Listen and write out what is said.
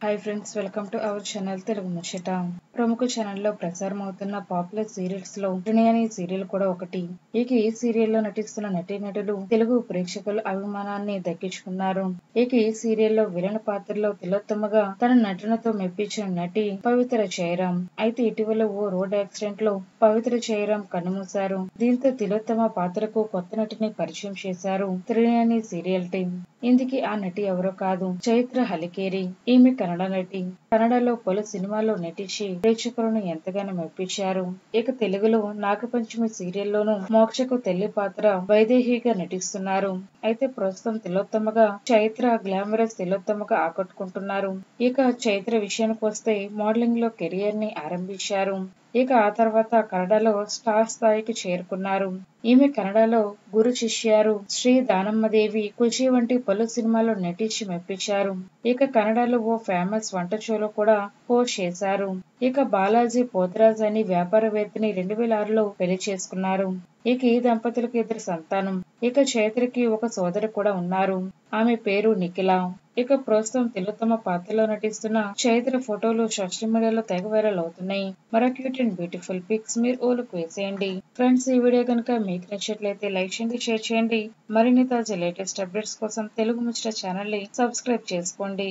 Hi friends, welcome to our channel Telugu ముచ్చట. ప్రముఖ ఛానల్లో ప్రసారం అవుతున్న పాపులర్ సీరియల్స్ లో దునియాని సీరియల్ కూడా ఒకటి. ఇక ఈ సీరియల్లో నటిస్తున్న నటీనటులు తెలుగు ప్రేక్షకుల అభిమానాన్ని దక్కించుకున్నారు. ఇక ఈ సీరియల్లో విలన్ పాత్రలో తిలోత్తమగా తన నటనతో మెప్పించిన నటి పవిత్ర జయరాం. అయితే ఇటీవల ఓ రోడ్ యాక్సిడెంట్ లో పవిత్ర జయరాం కన్నుమూశారు. దీంతో తిలోత్తమ పాత్రకు కొత్త నటిని పరిచయం చేశారు త్రినయని సీరియల్ టీం. ఇందుకు ఆ నటి ఎవరో కాదు, చైత్ర హలికేరి. ఈమె కన్నడ నటి. కన్నడలో పలు సినిమాల్లో నటించి ప్రేక్షకులను ఎంతగానో మెప్పించారు. ఇక తెలుగులో నాగపంచమి సీరియల్లోనూ మోక్షకు తల్లి పాత్ర వైదేహిగా నటిస్తున్నారు. అయితే ప్రస్తుతం తిలోత్తమగా చైత్ర గ్లామరస్ తిలోత్తమగా ఆకట్టుకుంటున్నారు. ఇక చైత్ర విషయానికి వస్తే మోడలింగ్ లో కెరియర్ ని ఆరంభించారు. ఇక ఆ తర్వాత కన్నడలో స్టార్ స్థాయికి చేరుకున్నారు. ఈమె కన్నడలో గురు శిష్యారు, శ్రీ దానమ్మదేవి, కుచి వంటి పలు సినిమాల్లో నటించి మెప్పించారు. ఇక కన్నడలో ఓ ఫేమస్ వంట షోలో కూడా హోస్ట్ చేశారు. ఇక బాలాజీ పోతరాజ్ అని వ్యాపారవేత్తని 2006లో పెళ్లి చేసుకున్నారు. ఇక ఈ దంపతులకు 2 సంతానం. ఇక చైత్రకి ఒక సోదరి కూడా ఉన్నారు. ఆమె పేరు నిఖిల. ఇక ప్రస్తుతం తిలోత్తమ పాత్రలో నటిస్తున్న చైత్ర ఫోటోలు సోషల్ మీడియాలో తెగ వైరల్ అవుతున్నాయి. మరో క్యూట్ అండ్ బ్యూటిఫుల్ పిక్స్ మీరు ఓలకు వేసేయండి. ఫ్రెండ్స్, ఈ వీడియో కనుక మీకు నచ్చినట్లయితే లైక్ చేయండి, షేర్ చేయండి. మరిన్ని తాజా లేటెస్ట్ అప్డేట్స్ కోసం తెలుగు ముచ్చట ఛానల్ ని సబ్స్క్రైబ్ చేసుకోండి.